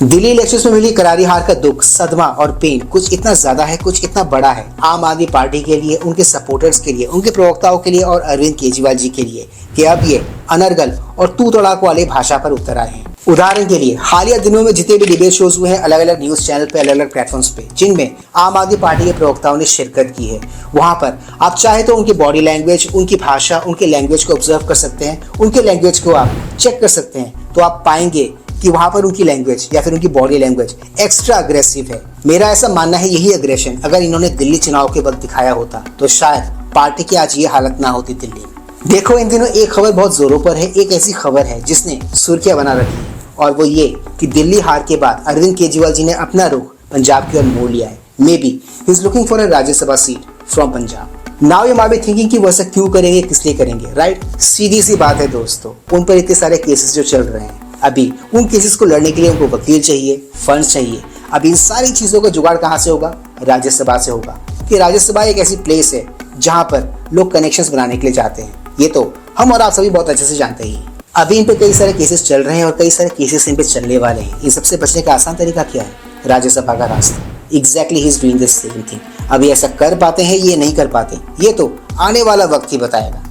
Delhi elections में मिली करारी हार का दुख, सदमा और पेन कुछ इतना ज्यादा है, कुछ इतना बड़ा है आम आदमी पार्टी के लिए, उनके सपोर्टर्स के लिए, उनके प्रवक्ताओं के लिए और अरविंद केजरीवाल जी के लिए कि अब ये अनर्गल और तू तड़ाक वाले भाषा पर उतर आए हैं। उदाहरण के लिए हालिया दिनों में जितने भी डिबेट शोज हुए हैं अलग अलग न्यूज चैनल पे, अलग अलग प्लेटफॉर्म्स पे, जिनमें आम आदमी पार्टी के प्रवक्ताओं ने शिरकत की है, वहां पर आप चाहे तो उनकी बॉडी लैंग्वेज, उनकी भाषा, उनके लैंग्वेज को ऑब्जर्व कर सकते हैं, उनके लैंग्वेज को आप चेक कर सकते हैं, तो आप पाएंगे कि वहां पर उनकी लैंग्वेज या फिर उनकी बॉडी लैंग्वेज एक्स्ट्रा अग्रेसिव है। मेरा ऐसा मानना है यही अग्रेशन अगर इन्होंने दिल्ली चुनाव के वक्त दिखाया होता तो शायद पार्टी की आज ये हालत ना होती दिल्ली में। देखो, इन दिनों एक खबर बहुत जोरों पर है, एक ऐसी खबर है जिसने सुर्खियां बना रखी है और वो ये कि दिल्ली हार के बाद अरविंद केजरीवाल जी ने अपना रुख पंजाब की ओर मोड़ लिया है। May be he is looking for a Rajya Sabha seat from Punjab. Now you might be thinking कि वो ऐसा क्यों करेंगे, किस लिए करेंगे, राइट? सीधी सी बात है दोस्तों, उन पर इतने सारे केसेस जो चल रहे हैं, अभी उन केसेस को लड़ने के लिए उनको वकील चाहिए, फंड्स चाहिए। अब इन सारी चीजों का जुगाड़ कहाँ से होगा? राज्यसभा से होगा, कि राज्यसभा एक ऐसी प्लेस है जहाँ पर लोग कनेक्शंस बनाने के लिए जाते हैं। ये तो हम और आप सभी बहुत अच्छे से जानते ही हैं। अभी इन पे कई सारे केसेस चल रहे हैं और कई सारे केसेस इन पे चलने वाले हैं। इन सबसे बचने का आसान तरीका क्या है? राज्यसभा का रास्ता। Exactly he is doing this same thing. अभी ऐसा कर पाते हैं, ये नहीं कर पाते, ये तो आने वाला वक्त ही बताएगा।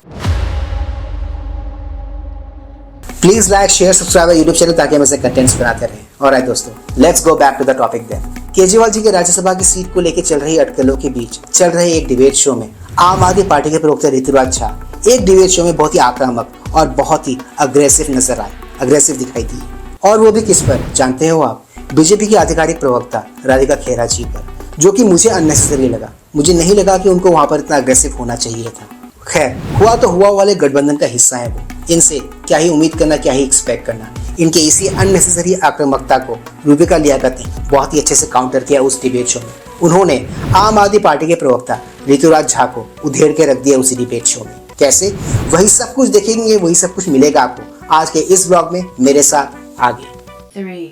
Please like, share, subscribe YouTube channel ताकि हम ऐसे कंटेंट्स बनाते रहें। ऑलराइट दोस्तों, let's go back to the topic then. Kejriwal ji के राज्यसभा की सीट को लेकर चल रही अटकलों के बीच चल रहे एक डिबेट शो में आम आदमी पार्टी के प्रवक्ता ऋतुराज झा एक डिबेट शो में बहुत ही आक्रामक और बहुत ही अग्रेसिव नजर आए, अग्रेसिव दिखाई दी। और वो भी किस पर जानते हो आप? बीजेपी की आधिकारिक प्रवक्ता राधिका खेरा जी पर, जो कि मुझे अननेसेसरी लगा। मुझे नहीं लगा कि उनको वहां पर इतना अग्रेसिव होना चाहिए था। खैर, हुआ तो हुआ वाले गठबंधन का हिस्सा है वो, इनसे क्या ही उम्मीद करना, क्या ही एक्सपेक्ट करना। इनके इसी अननेसेसरी आक्रामकता को रूबिका लियाकत ने बहुत ही अच्छे से काउंटर किया उस डिबेट शो में। उन्होंने आम आदमी पार्टी के प्रवक्ता ऋतुराज झा को उधेड़ के रख दिया उसी डिबेट शो में। कैसे? वही सब कुछ देखेंगे, वही सब कुछ मिलेगा आपको आज के इस ब्लॉग में मेरे साथ आगे। 3,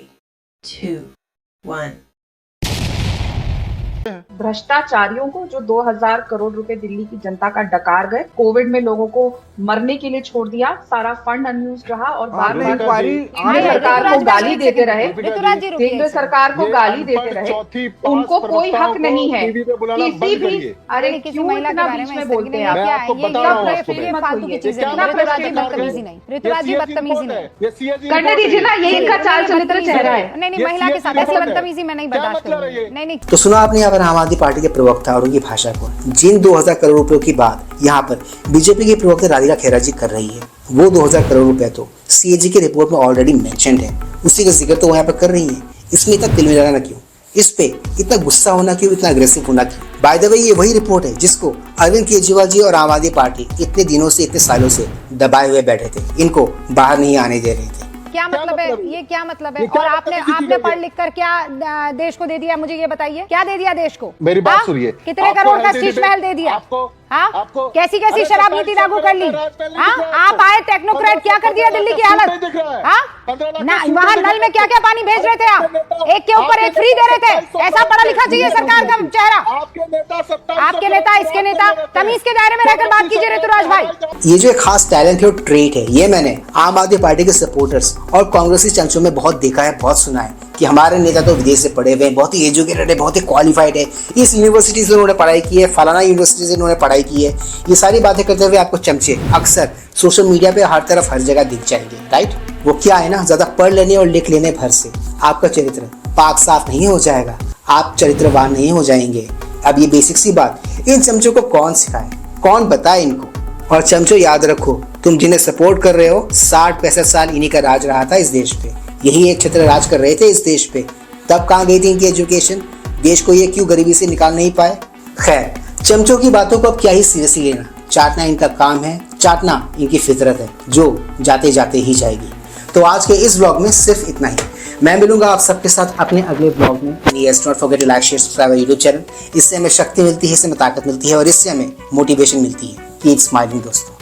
2, 1। भ्रष्टाचारियों को जो 2000 करोड़ रुपए दिल्ली की जनता का डकार गए, कोविड में लोगों को मरने के लिए छोड़ दिया, सारा फंड अनयूज्ड रहा और बार बार केंद्र सरकार को गाली देते रहे, केंद्र सरकार को गाली देते रहे। उनको कोई हक नहीं है किसी भी, अरे क्यों इतना बीच में बोलते हैं आप? करने दीजिए ना, ये इनका चाल चरित्र चेहरा है। नहीं, महिला के साथ ऐसी बदतमीजी मैं नहीं बर्दाश्त करूंगी। नहीं। तो सुना आपने यहाँ पर आम आदमी पार्टी के प्रवक्ता और उनकी भाषा को, जिन 2000 करोड़ रुपयों की बात यहाँ पर बीजेपी के प्रवक्ता राधिका खेरा जी कर रही है, वो 2000 करोड़ रुपए तो सीएजी की रिपोर्ट में ऑलरेडी मेंशन्ड है, उसी का जिक्र तो वो यहाँ पर कर रही है। इसमें इतना तिल मिलाना क्यों? इस पे इतना गुस्सा होना क्यों? इतना अग्रेसिव होना क्यों? बाय द वे, ये वही रिपोर्ट है जिसको अरविंद केजरीवाल जी और आम आदमी पार्टी इतने दिनों से, इतने सालों से दबाए हुए बैठे थे, इनको बाहर नहीं आने दे रहे थे। क्या मतलब है ये? क्या मतलब है? और आपने पढ़ लिख कर क्या देश को दे दिया? मुझे ये बताइए, क्या दे दिया देश को? मेरी बात सुनिए, कितने करोड़ का शीश महल दे दिया? आपको कैसी कैसी शराब नीति लागू कर ली? आप आए टेक्नोक्रेट, क्या कर दिया दिल्ली की हालत? ना, वहाँ नल में क्या क्या पानी भेज रहे थे आप? एक के ऊपर एक फ्री दे रहे थे। ऐसा पढ़ा लिखा चाहिए सरकार का चेहरा। आपके नेता, इसके नेता, तमीज के दायरे में रहकर बात कीजिए ऋतुराज भाई। ये जो एक खास टैलेंट है और ट्रेट है, ये मैंने आम आदमी पार्टी के सपोर्टर्स और कांग्रेसी चंचों में बहुत देखा है, बहुत सुना है कि हमारे नेता तो विदेश से पढ़े हुए हैं, बहुत ही एजुकेटेड है, बहुत ही क्वालिफाइड है, इस यूनिवर्सिटी से उन्होंने पढ़ाई की है, फलाना यूनिवर्सिटी से उन्होंने पढ़ाई की है। ये सारी बातें करते हुए आपको चमचे अक्सर सोशल मीडिया पे हर तरफ, हर जगह दिख जाएंगे, राइट? वो क्या है ना, ज्यादा पढ़ लेने और लिख लेने भर से आपका चरित्र पाक साफ नहीं हो जाएगा, आप चरित्रवान नहीं हो जाएंगे। अब ये बेसिक सी बात इन चमचों को कौन सिखाए, कौन बताए इनको? और चमचों, याद रखो, तुम जिन्हें सपोर्ट कर रहे हो, 60-65 साल इन्हीं का राज रहा था इस देश पे, यही एक छत्र राज कर रहे थे इस देश पे। तब कहाँ गई थी इनकी एजुकेशन? देश को ये क्यों गरीबी से निकाल नहीं पाए? खैर, चमचों की बातों को अब क्या ही सीरियसली लेना, चाटना इनका काम है, चाटना इनकी फितरत है, जो जाते जाते ही जाएगी। तो आज के इस ब्लॉग में सिर्फ इतना ही। मैं मिलूंगा आप सबके साथ अपने अगले ब्लॉग में। Yes, not forget to like, share, subscribe YouTube channel. इससे हमें शक्ति मिलती है, इससे हमें ताकत मिलती है और इससे हमें मोटिवेशन मिलती है। कीप स्माइलिंग दोस्तों।